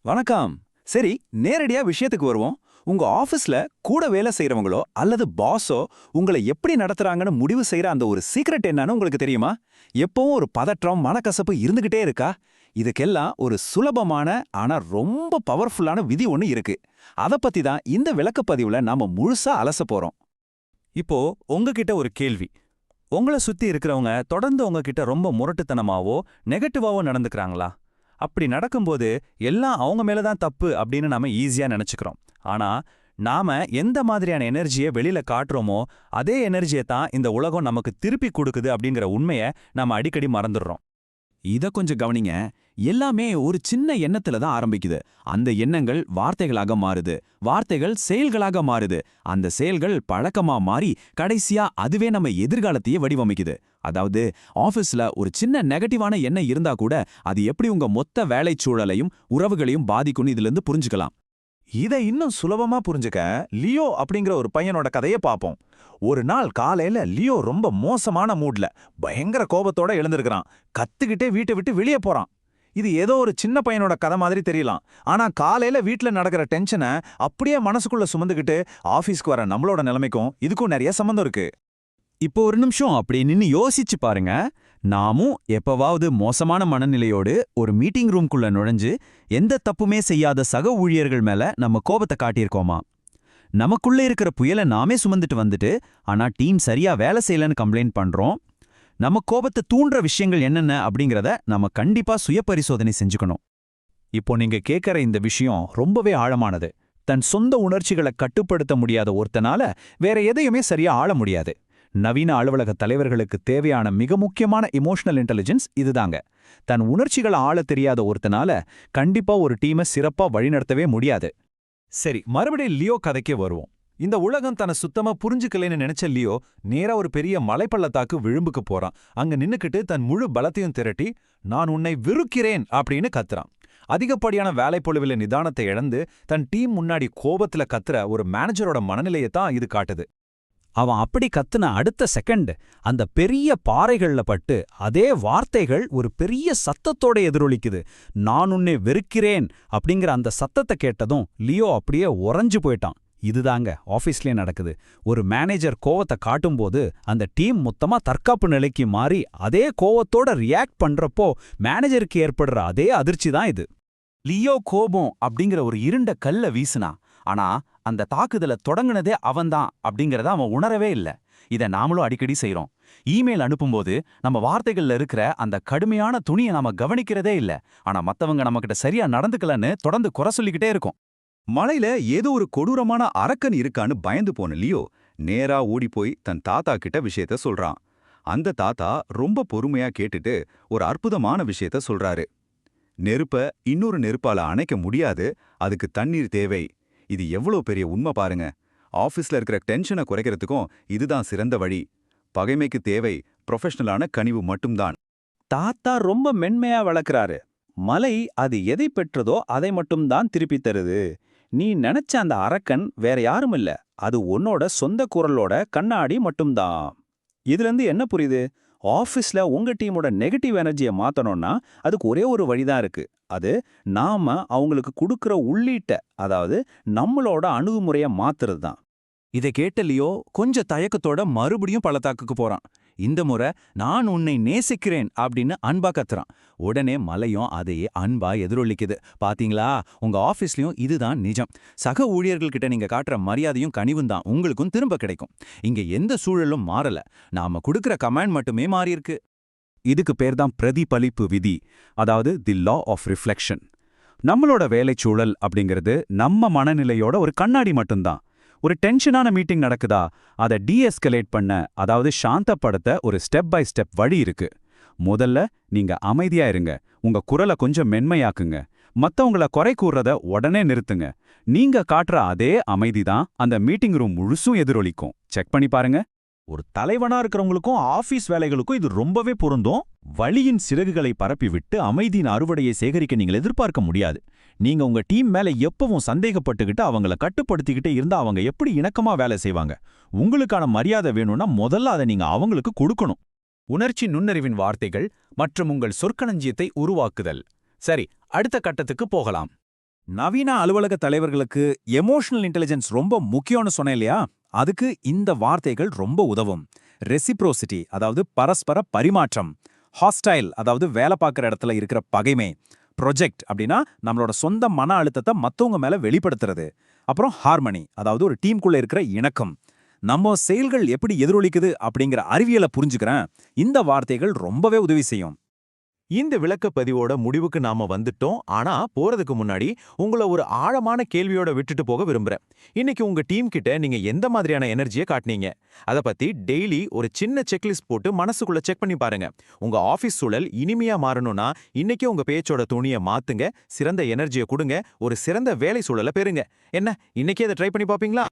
வணக்கம். சரி, நேரடியா விஷயத்துக்கு வருவோம். உங்க ஆபீஸ்ல கூட வேலை செய்றவங்களோ அல்லது பாஸோ உங்களை எப்படி நடத்துறாங்கன்னு முடிவு செய்யற அந்த ஒரு சீக்ரெட் என்னன்னு உங்களுக்கு தெரியுமா? எப்பவும் ஒரு பதற்றம், மனக்கசப்பு இருந்துகிட்டே இருக்கா? இதுக்கெல்லாம் ஒரு சுலபமான ஆனா ரொம்ப பவர்ஃபுல்லான விதி ஒண்ணு இருக்கு. அத பத்தி தான் இந்த விளக்கப்பதிவுல நாம முழுசா அலச போறோம். இப்போ உங்ககிட்ட ஒரு கேள்வி. உங்கள சுத்தி இருக்கிறவங்க தொடர்ந்து உங்ககிட்ட ரொம்ப முரட்டுத்தனமாவோ நெகட்டிவாவோ நடந்துக்கறாங்களா? அப்படி நடக்கும்போது எல்லாம் அவங்க மேல தான் தப்பு அப்படின்னு நாம ஈஸியா நினைச்சுக்கிறோம். ஆனா நாம எந்த மாதிரியான எனர்ஜியை வெளியில காட்டுறோமோ அதே எனர்ஜியை தான் இந்த உலகம் நமக்கு திருப்பி கொடுக்குது அப்படிங்கிற உண்மையை நாம அடிக்கடி மறந்துடுறோம். இத கொஞ்சம் கவனிங்க. எல்லாமே ஒரு சின்ன எண்ணத்துல தான் ஆரம்பிக்குது. அந்த எண்ணங்கள் வார்த்தைகளாக மாறுது. வார்த்தைகள் செயல்களாக மாறுது. அந்த செயல்கள் பழக்கமா மாறி கடைசியா அதுவே நம்ம எதிர்காலத்தையே வடிவமைக்குது. அதாவது ஆபீஸ்ல ஒரு சின்ன நெகட்டிவான எண்ணம் இருந்தா கூட அது எப்படி உங்க மொத்த வேலைச் சூழலையும் உறவுகளையும் பாதிக்கும்னு இதுல இருந்து புரிஞ்சுக்கலாம். இதை இன்னும் சுலபமா புரிஞ்சுக்க லியோ அப்படிங்கிற ஒரு பையனோட கதையை பார்ப்போம். ஒரு நாள் காலையில லியோ ரொம்ப மோசமான மூட்ல பயங்கர கோபத்தோட எழுந்திருக்கிறான். கத்துக்கிட்டே வீட்டை விட்டு வெளியே போறான். இது ஏதோ ஒரு சின்ன பையனோட கதை மாதிரி தெரியலாம். ஆனா காலையில வீட்ல நடக்கிற டென்ஷனை அப்படியே மனசுக்குள்ள சுமந்துக்கிட்டு ஆபீஸ்க்கு வர நம்மளோட நிலைமைக்கும் இதுக்கும் நிறைய சம்பந்தம் இருக்கு. இப்போ ஒரு நிமிஷம் அப்படி நின்னு யோசிச்சு பாருங்க. நாமும் எப்பவாவது மோசமான மனநிலையோடு ஒரு மீட்டிங் ரூம்குள்ள நுழைஞ்சு எந்த தப்புமே செய்யாத சக ஊழியர்கள் மேல நம்ம கோபத்தை காட்டியிருக்கோமா? நமக்குள்ள இருக்கிற புயலை நாமே சுமந்துட்டு வந்துட்டு ஆனா டீம் சரியா வேலை செய்யலன்னு கம்ப்ளைண்ட் பண்றோம். நம்ம கோபத்தை தூண்டுற விஷயங்கள் என்னென்ன அப்படிங்கறத நம்ம கண்டிப்பா சுய பரிசோதனை செஞ்சுக்கணும். இப்போ நீங்க கேட்கற இந்த விஷயம் ரொம்பவே ஆழமானது. தன் சொந்த உணர்ச்சிகளை கட்டுப்படுத்த முடியாத ஒருத்தனால வேற எதையுமே சரியா ஆள முடியாது. நவீன அலுவலக தலைவர்களுக்கு தேவையான மிக முக்கியமான இமோஷனல் இன்டெலிஜென்ஸ் இதுதாங்க. தன் உணர்ச்சிகளை ஆள தெரியாத ஒருத்தனால கண்டிப்பா ஒரு டீமை சிறப்பா வழிநடத்தவே முடியாது. சரி, மறுபடியும் லியோ கதைக்கே வருவோம். இந்த உலகம் தன்னை சுத்தமா புரிஞ்சுக்கலைன்னு நினைச்ச லியோ நேரா ஒரு பெரிய மலைப்பள்ளத்தாக்கு விளிம்புக்கு போறான். அங்க நின்னுக்கிட்டு தன் முழு பலத்தையும் திரட்டி, நான் உன்னை வெறுக்கிறேன் அப்படின்னு கத்துறான். அதிகப்படியான வேலைப்பொழுவில நிதானத்தை இழந்து தன் டீம் முன்னாடி கோபத்துல கத்துற ஒரு மேனேஜரோட மனநிலையத்தான் இது காட்டுது. அவன் அப்படி கத்துன அடுத்த செகண்ட் அந்த பெரிய பாறைகள்ல பட்டு அதே வார்த்தைகள் ஒரு பெரிய சத்தத்தோட எதிரொலிக்குது. நான் உன்னை வெறுக்கிறேன் அப்படிங்கிற அந்த சத்தத்தை கேட்டதும் லியோ அப்படியே உறைஞ்சு போயிட்டான். இதுதாங்க ஆஃபீஸ்லயே நடக்குது. ஒரு மேனேஜர் கோவத்தை காட்டும்போது அந்த டீம் மொத்தமா தற்காப்பு நிலைக்கு மாறி அதே கோவத்தோட ரியாக்ட் பண்றப்போ மேனேஜருக்கு ஏற்படுற அதே அதிர்ச்சி தான் இது. லியோ கோபம் அப்படிங்கிற ஒரு இருண்ட கல்ல வீசுனா, ஆனா அந்த தாக்குதலை தொடங்குனதே அவன்தான் அப்படிங்கறத அவன் உணரவே இல்ல. இதை நாமளும் அடிக்கடி செய்றோம். இமெயில் அனுப்பும்போது நம்ம வார்த்தைகள்ல இருக்கிற அந்த கடுமையான துணியை நாம கவனிக்கிறதே இல்ல. ஆனா மத்தவங்க நம்மகிட்ட சரியா நடந்துக்கலன்னு தொடர்ந்து குறை சொல்லிக்கிட்டே இருக்கும். மலையில ஏதோ ஒரு கொடூரமான அரக்கன் இருக்கான்னு பயந்து போன லியோ நேரா ஓடிப்போய் தன் தாத்தா கிட்ட விஷயத்த சொல்றான். அந்த தாத்தா ரொம்ப பொறுமையா கேட்டுட்டு ஒரு அற்புதமான விஷயத்த சொல்றாரு. நெருப்ப இன்னொரு நெருப்பால அணைக்க முடியாது, அதுக்கு தண்ணீர் தேவை. இது எவ்வளோ பெரிய உண்மை பாருங்க. ஆபீஸ்ல இருக்கிற டென்ஷனை குறைக்கிறதுக்கும் இதுதான் சிறந்த வழி. பகைமைக்கு தேவை ப்ரொஃபஷனலான கனிவு மட்டும்தான். தாத்தா ரொம்ப மென்மையா வளர்க்கறாரு. மலை அது எதை பெற்றதோ அதை மட்டும்தான் திருப்பி தருது. நீ நினைச்ச அந்த அரக்கன் வேற யாரும் இல்ல, அது உன்னோட சொந்த குரலோட கண்ணாடி மட்டும்தான். இதுல இருந்து என்ன புரியுது? ஆஃபீஸ்ல உங்க டீமோட நெகட்டிவ் எனர்ஜியை மாத்தணும்னா அதுக்கு ஒரே ஒரு வழிதான் இருக்கு. அது நாம அவங்களுக்கு கொடுக்கிற உள்ளீட்ட, அதாவது நம்மளோட அணுகுமுறையை மாத்துறது தான். இதை கேட்ட லியோ கொஞ்சம் தயக்கத்தோட மறுபடியும் பள்ளத்தாக்குக்கு போறான். இந்த முறை நான் உன்னை நேசிக்கிறேன் அப்படின்னு அன்பா கத்துறான். உடனே மலையும் அதையே அன்பா எதிரொலிக்குது. பாத்தீங்களா, உங்க ஆபீஸ்லயும் இதுதான் நிஜம். சக ஊழியர்கள்கிட்ட நீங்க காட்டுற மரியாதையும் கனிவும் தான் உங்களுக்கும் திரும்ப கிடைக்கும். இங்க எந்த சூழலும் மாறல, நாம கொடுக்கிற கமாண்ட் மட்டுமே மாறியிருக்கு. இதுக்கு பேர் தான் பிரதிபலிப்பு விதி, அதாவது தி லா ஆஃப் ரிஃப்ளெக்ஷன். நம்மளோட வேலைச்சூழல் அப்படிங்கிறது நம்ம மனநிலையோட ஒரு கண்ணாடி மட்டும்தான். ஒரு டென்ஷனான மீட்டிங் நடக்குதா, அதை டீஎஸ்கலேட் பண்ண, அதாவது சாந்தப்படுத்த ஒரு ஸ்டெப் பை ஸ்டெப் வழி இருக்கு. முதல்ல நீங்க அமைதியா இருங்க, உங்க குரலை கொஞ்சம் மென்மையாக்குங்க, மத்தவங்கள குறை கூறுறத உடனே நிறுத்துங்க. நீங்க காட்டுற அதே அமைதி தான் அந்த மீட்டிங் ரூம் முழுசும் எதிரொலிக்கும். செக் பண்ணி பாருங்க. ஒரு தலைவனா இருக்கிறவங்களுக்கும் ஆபீஸ் வேலைகளுக்கும் இது ரொம்பவே பொருந்தும். வலியின் சிறகுகளை பரப்பிவிட்டு அமைதியின் அறுவடையை சேகரிக்க நீங்கள் எதிர்பார்க்க முடியாது. நீங்க உங்க டீம் மேல எப்பவும் சந்தேகப்பட்டுக்கிட்டு அவங்கள கட்டுப்படுத்திக்கிட்டே இருந்தா அவங்க எப்படி இணக்கமா வேலை செய்வாங்க? உங்களுக்கான மரியாதை வேணும்னா முதல்ல அதை நீங்க அவங்களுக்கு கொடுக்கணும். உணர்ச்சி நுண்ணறிவின் வார்த்தைகள் மற்றும் உங்கள் சொற்களஞ்சியத்தை உருவாக்குதல். சரி, அடுத்த கட்டத்துக்கு போகலாம். நவீன அலுவலக தலைவர்களுக்கு எமோஷனல் இன்டெலிஜென்ஸ் ரொம்ப முக்கியம்னு சொன்னேன் இல்லையா? அதுக்கு இந்த வார்த்தைகள் ரொம்ப உதவும். ரெசிப்ரோசிட்டி, அதாவது பரஸ்பர பரிமாற்றம். ஹாஸ்டைல், அதாவது வேலை பார்க்குற இடத்துல இருக்கிற பகைமை. ப்ரொஜெக்ட் அப்படின்னா நம்மளோட சொந்த மன அழுத்தத்தை மத்தவங்க மேல வெளிப்படுத்துறது. அப்புறம் ஹார்மனி, அதாவது ஒரு டீமுக்குள்ள இருக்கிற இணக்கம். நம்ம செயல்கள் எப்படி எதிரொலிக்குது அப்படிங்கிற அறிவியலை புரிஞ்சுக்கிறேன். இந்த வார்த்தைகள் ரொம்பவே உதவி செய்யும். இந்த விளக்கப்பதிவோட முடிவுக்கு நாம வந்துட்டோம். ஆனா போறதுக்கு முன்னாடி உங்களை ஒரு ஆழமான கேள்வியோட விட்டுட்டு போக விரும்புறேன். இன்னைக்கு உங்க டீம் கிட்ட நீங்க எந்த மாதிரியான எனர்ஜியை காட்டினீங்க? அத பத்தி டெய்லி ஒரு சின்ன செக்லிஸ்ட் போட்டு மனசுக்குள்ள செக் பண்ணி பாருங்க. உங்க ஆபீஸ் சூழல் இனிமையா மாறணும்னா இன்னைக்கே உங்க பேச்சோட துணியை மாத்துங்க, சிறந்த எனர்ஜியை கொடுங்க, ஒரு சிறந்த வேலை சூழலை பெறுங்க. என்ன, இன்னைக்கே அதை ட்ரை பண்ணி பாப்பீங்களா?